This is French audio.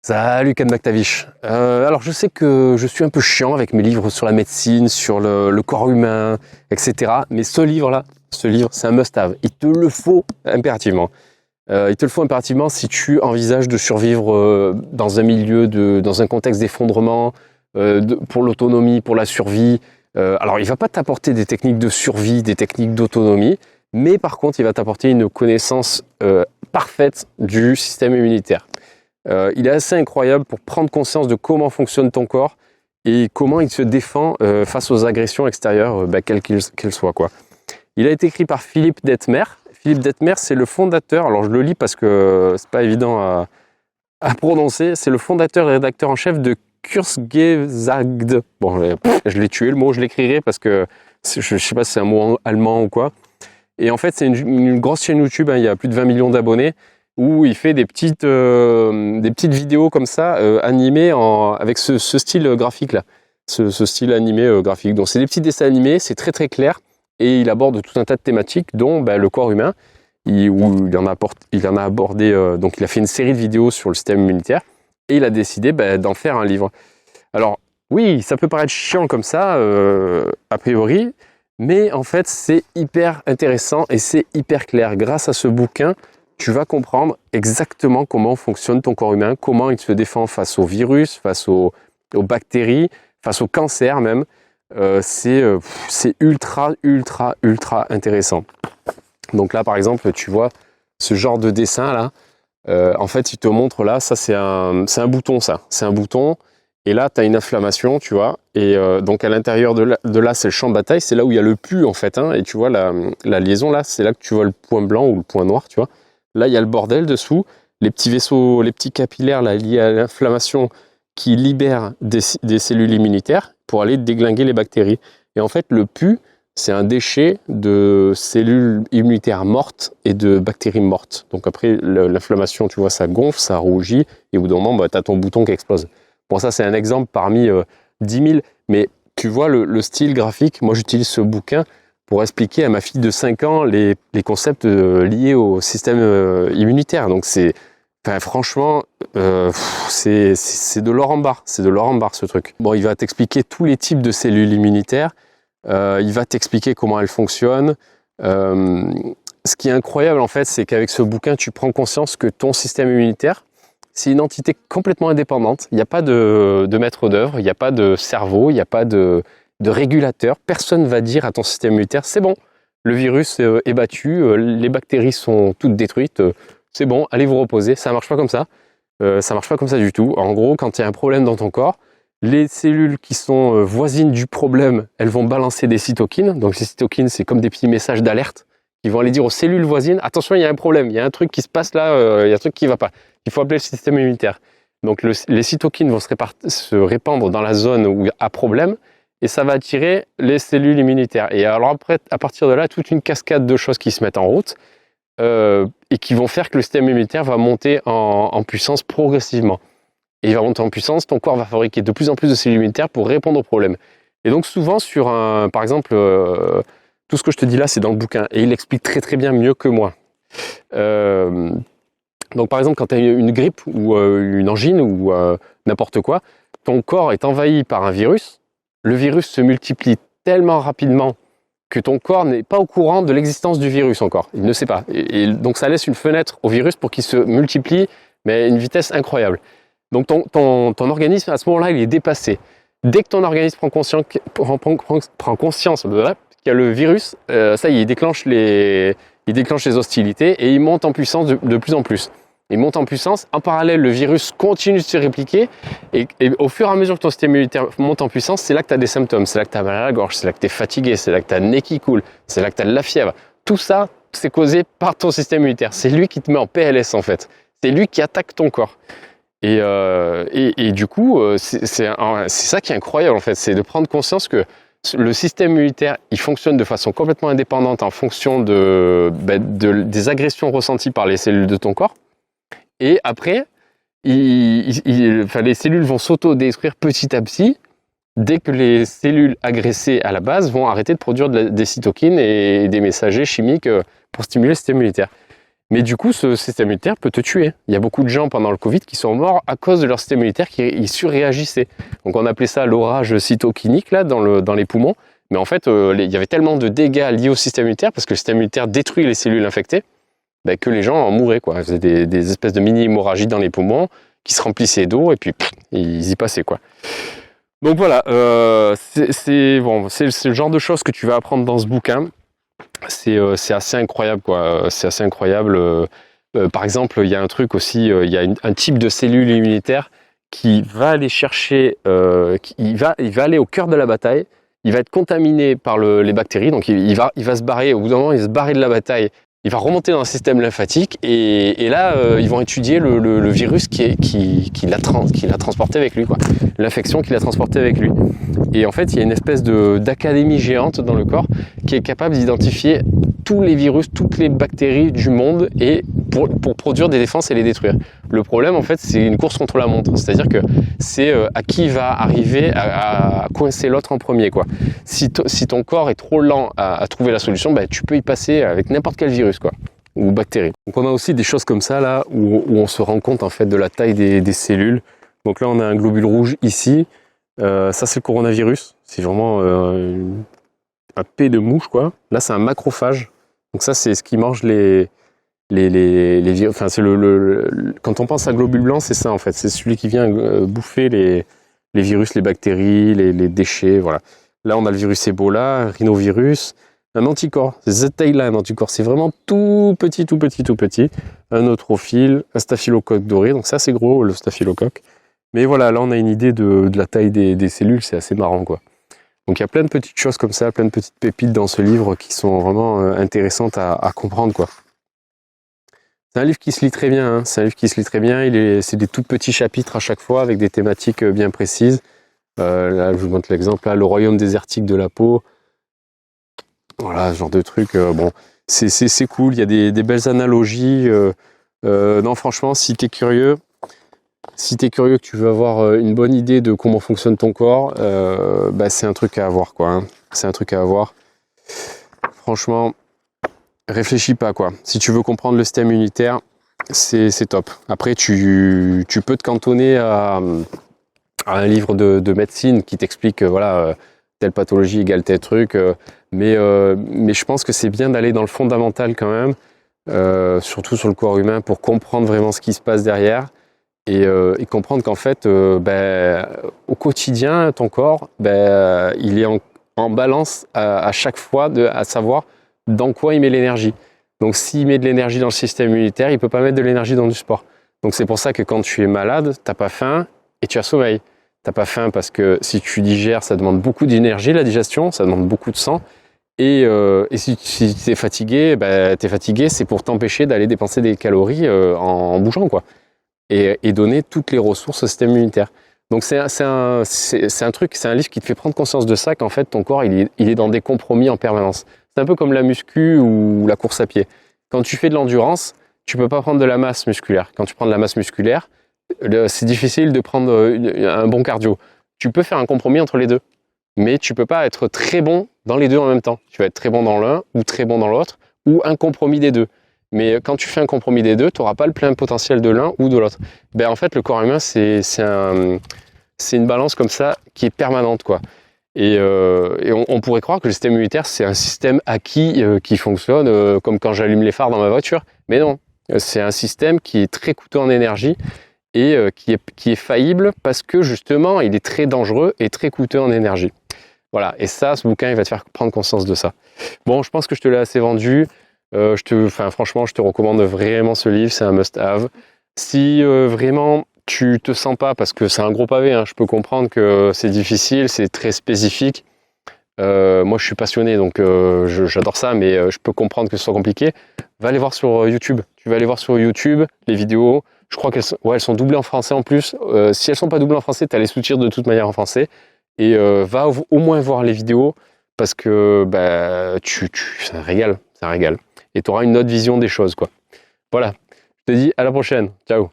Salut Ken McTavish. Alors je sais que je suis un peu chiant avec mes livres sur la médecine, sur le corps humain, etc. Mais ce livre, c'est un must-have. Il te le faut impérativement. Il te le faut impérativement si tu envisages de survivre dans un milieu, dans un contexte d'effondrement, pour l'autonomie, pour la survie. Alors il va pas t'apporter des techniques de survie, des techniques d'autonomie, mais par contre il va t'apporter une connaissance parfaite du système immunitaire. Il est assez incroyable pour prendre conscience de comment fonctionne ton corps et comment il se défend face aux agressions extérieures, quelles qu'elles soient, quoi. Il a été écrit par Philippe Dettmer. Philippe Dettmer, c'est le fondateur, alors je le lis parce que c'est pas évident à prononcer, c'est le fondateur et rédacteur en chef de Kurzgesagt. Bon, je l'ai tué le mot, je l'écrirai parce que je sais pas si c'est un mot allemand ou quoi. Et en fait, c'est une grosse chaîne YouTube, hein, il y a plus de 20 millions d'abonnés, où il fait des petites vidéos comme ça, animées avec ce style graphique là, ce style animé graphique. Donc c'est des petits dessins animés, c'est très très clair, et il aborde tout un tas de thématiques, dont le corps humain, où il en a abordé, donc il a fait une série de vidéos sur le système immunitaire, et il a décidé d'en faire un livre. Alors oui, ça peut paraître chiant comme ça, a priori, mais en fait c'est hyper intéressant et c'est hyper clair. Grâce à ce bouquin, tu vas comprendre exactement comment fonctionne ton corps humain, comment il se défend face aux virus, face aux bactéries, face au cancer même. C'est ultra intéressant. Donc là, par exemple, tu vois ce genre de dessin là. En fait, il te montre là, ça c'est un bouton, ça. C'est un bouton. Et là, tu as une inflammation, tu vois. Et donc à l'intérieur de là, c'est le champ de bataille. C'est là où il y a le pus, en fait. Hein, et tu vois la liaison là, c'est là que tu vois le point blanc ou le point noir, tu vois. Là, il y a le bordel dessous, les petits vaisseaux, les petits capillaires là, liés à l'inflammation qui libèrent des cellules immunitaires pour aller déglinguer les bactéries. Et en fait, le pus, c'est un déchet de cellules immunitaires mortes et de bactéries mortes. Donc après, l'inflammation, tu vois, ça gonfle, ça rougit, et au bout d'un moment, tu as ton bouton qui explose. Bon, ça, c'est un exemple parmi 10 000, mais tu vois le style graphique. Moi, j'utilise ce bouquin pour expliquer à ma fille de 5 ans les concepts liés au système immunitaire. Donc franchement, c'est de l'or en barre. C'est de l'or en barre, ce truc. Bon, il va t'expliquer tous les types de cellules immunitaires. Il va t'expliquer comment elles fonctionnent. Ce qui est incroyable, en fait, c'est qu'avec ce bouquin, tu prends conscience que ton système immunitaire, c'est une entité complètement indépendante. Il n'y a pas de maître d'œuvre, il n'y a pas de cerveau, il n'y a pas de régulateur. Personne ne va dire à ton système immunitaire, c'est bon, le virus est battu, les bactéries sont toutes détruites, c'est bon, allez vous reposer. Ça ne marche pas comme ça. Ça ne marche pas comme ça du tout. En gros, quand il y a un problème dans ton corps, les cellules qui sont voisines du problème, elles vont balancer des cytokines. Donc ces cytokines, c'est comme des petits messages d'alerte qui vont aller dire aux cellules voisines, attention, il y a un problème, il y a un truc qui se passe là, il y a un truc qui ne va pas. Il faut appeler le système immunitaire. Donc les cytokines vont se répandre dans la zone où il y a problème, et ça va attirer les cellules immunitaires. Et alors après, à partir de là, toute une cascade de choses qui se mettent en route et qui vont faire que le système immunitaire va monter en puissance progressivement. Et il va monter en puissance, ton corps va fabriquer de plus en plus de cellules immunitaires pour répondre aux problèmes. Et donc souvent, par exemple, tout ce que je te dis là, c'est dans le bouquin. Et il explique très très bien, mieux que moi. Donc par exemple, quand tu as une grippe ou une angine ou n'importe quoi, ton corps est envahi par un virus. Le virus se multiplie tellement rapidement que ton corps n'est pas au courant de l'existence du virus encore. Il ne sait pas. Et donc ça laisse une fenêtre au virus pour qu'il se multiplie, mais à une vitesse incroyable. Donc ton organisme, à ce moment-là, il est dépassé. Dès que ton organisme prend conscience qu'il y a le virus, ça y est, il déclenche les hostilités et il monte en puissance de plus en plus. Il monte en puissance. En parallèle, le virus continue de se répliquer. Et au fur et à mesure que ton système immunitaire monte en puissance, c'est là que tu as des symptômes. C'est là que tu as mal à la gorge. C'est là que tu es fatigué. C'est là que tu as le nez qui coule. C'est là que tu as de la fièvre. Tout ça, c'est causé par ton système immunitaire. C'est lui qui te met en PLS, en fait. C'est lui qui attaque ton corps. Et du coup, c'est ça qui est incroyable, en fait. C'est de prendre conscience que le système immunitaire, il fonctionne de façon complètement indépendante en fonction des agressions ressenties par les cellules de ton corps. Et après, les cellules vont s'auto-détruire petit à petit dès que les cellules agressées à la base vont arrêter de produire des cytokines et des messagers chimiques pour stimuler le système immunitaire. Mais du coup, ce système immunitaire peut te tuer. Il y a beaucoup de gens pendant le Covid qui sont morts à cause de leur système immunitaire qui surréagissait. Donc on appelait ça l'orage cytokinique là, dans les poumons. Mais en fait, il y avait tellement de dégâts liés au système immunitaire, parce que le système immunitaire détruit les cellules infectées, ben, que les gens en mouraient, quoi. Ils faisaient des espèces de mini-hémorragies dans les poumons qui se remplissaient d'eau et puis ils y passaient, quoi. Donc voilà, c'est le genre de choses que tu vas apprendre dans ce bouquin. C'est assez incroyable, quoi. C'est assez incroyable. Par exemple, il y a un truc aussi, il y a un type de cellule immunitaire qui va aller chercher, il va aller au cœur de la bataille. Il va être contaminé par les bactéries, donc il va se barrer, au bout d'un moment, il va se barrer de la bataille, il va remonter dans le système lymphatique, et là, ils vont étudier le virus qui l'a transporté avec lui, quoi. L'infection qu'il a transporté avec lui. Et en fait, il y a une espèce d'académie géante dans le corps qui est capable d'identifier tous les virus, toutes les bactéries du monde et pour produire des défenses et les détruire. Le problème, en fait, c'est une course contre la montre. C'est-à-dire que c'est à qui va arriver à coincer l'autre en premier, quoi. Si ton corps est trop lent à trouver la solution, bah, tu peux y passer avec n'importe quel virus, quoi, ou bactérie. Donc on a aussi des choses comme ça là où on se rend compte en fait de la taille des cellules. Donc là, on a un globule rouge ici. Ça, c'est le coronavirus. C'est vraiment un P de mouche, quoi. Là, c'est un macrophage. Donc ça, c'est ce qui mange les virus. Enfin, c'est quand on pense à globule blanc, c'est ça en fait. C'est celui qui vient bouffer les virus, les bactéries, les déchets. Voilà. Là, on a le virus Ebola, un rhinovirus, un anticorps. C'est cette taille-là, un anticorps. C'est vraiment tout petit, tout petit, tout petit. Un neutrophile, un staphylocoque doré. Donc ça, c'est gros, le staphylocoque. Mais voilà, là, on a une idée de la taille des cellules. C'est assez marrant, quoi. Donc il y a plein de petites choses comme ça, plein de petites pépites dans ce livre qui sont vraiment intéressantes à comprendre, quoi. C'est un livre qui se lit très bien, hein. C'est un livre qui se lit très bien. C'est des tout petits chapitres à chaque fois avec des thématiques bien précises. Là, je vous montre l'exemple, là, le royaume désertique de la peau. Voilà, ce genre de truc. Bon, c'est cool, il y a des belles analogies. Non, franchement, si t'es curieux, que tu veux avoir une bonne idée de comment fonctionne ton corps, bah, c'est un truc à avoir, quoi, hein. C'est un truc à avoir. Franchement, réfléchis pas, quoi. Si tu veux comprendre le système immunitaire, c'est top. Après, tu peux te cantonner à un livre de médecine qui t'explique, voilà, telle pathologie égale tel truc. Mais je pense que c'est bien d'aller dans le fondamental quand même, surtout sur le corps humain, pour comprendre vraiment ce qui se passe derrière. Et comprendre qu'en fait, au quotidien, ton corps, il est en balance à chaque fois, à savoir dans quoi il met l'énergie. Donc s'il met de l'énergie dans le système immunitaire, il peut pas mettre de l'énergie dans du sport. Donc c'est pour ça que quand tu es malade, t'as pas faim et tu as sommeil. T'as pas faim parce que si tu digères, ça demande beaucoup d'énergie, la digestion, ça demande beaucoup de sang. Et si tu es fatigué, t'es fatigué, c'est pour t'empêcher d'aller dépenser des calories en bougeant, quoi. Et donner toutes les ressources au système immunitaire. Donc c'est un truc, c'est un livre qui te fait prendre conscience de ça, qu'en fait ton corps il est dans des compromis en permanence. C'est un peu comme la muscu ou la course à pied. Quand tu fais de l'endurance, tu peux pas prendre de la masse musculaire. Quand tu prends de la masse musculaire, c'est difficile de prendre un bon cardio. Tu peux faire un compromis entre les deux, mais tu peux pas être très bon dans les deux en même temps. Tu vas être très bon dans l'un ou très bon dans l'autre, ou un compromis des deux. Mais quand tu fais un compromis des deux, tu n'auras pas le plein potentiel de l'un ou de l'autre. En fait, le corps humain, c'est une balance comme ça qui est permanente, quoi. Et on pourrait croire que le système immunitaire, c'est un système acquis qui fonctionne comme quand j'allume les phares dans ma voiture. Mais non, c'est un système qui est très coûteux en énergie et qui est faillible parce que justement, il est très dangereux et très coûteux en énergie. Voilà, et ça, ce bouquin, il va te faire prendre conscience de ça. Bon, je pense que je te l'ai assez vendu. Franchement, je te recommande vraiment ce livre, c'est un must-have. Si vraiment tu te sens pas, parce que c'est un gros pavé, hein, je peux comprendre que c'est difficile, c'est très spécifique. Moi, je suis passionné, donc j'adore ça, mais je peux comprendre que ce soit compliqué. Va aller voir sur YouTube. Tu vas aller voir sur YouTube les vidéos. Je crois elles sont doublées en français en plus. Si elles sont pas doublées en français, tu as les sous-titres de toute manière en français. Et va au moins voir les vidéos parce que c'est un régal, c'est un régal. Et tu auras une autre vision des choses, quoi. Voilà. Je te dis à la prochaine. Ciao.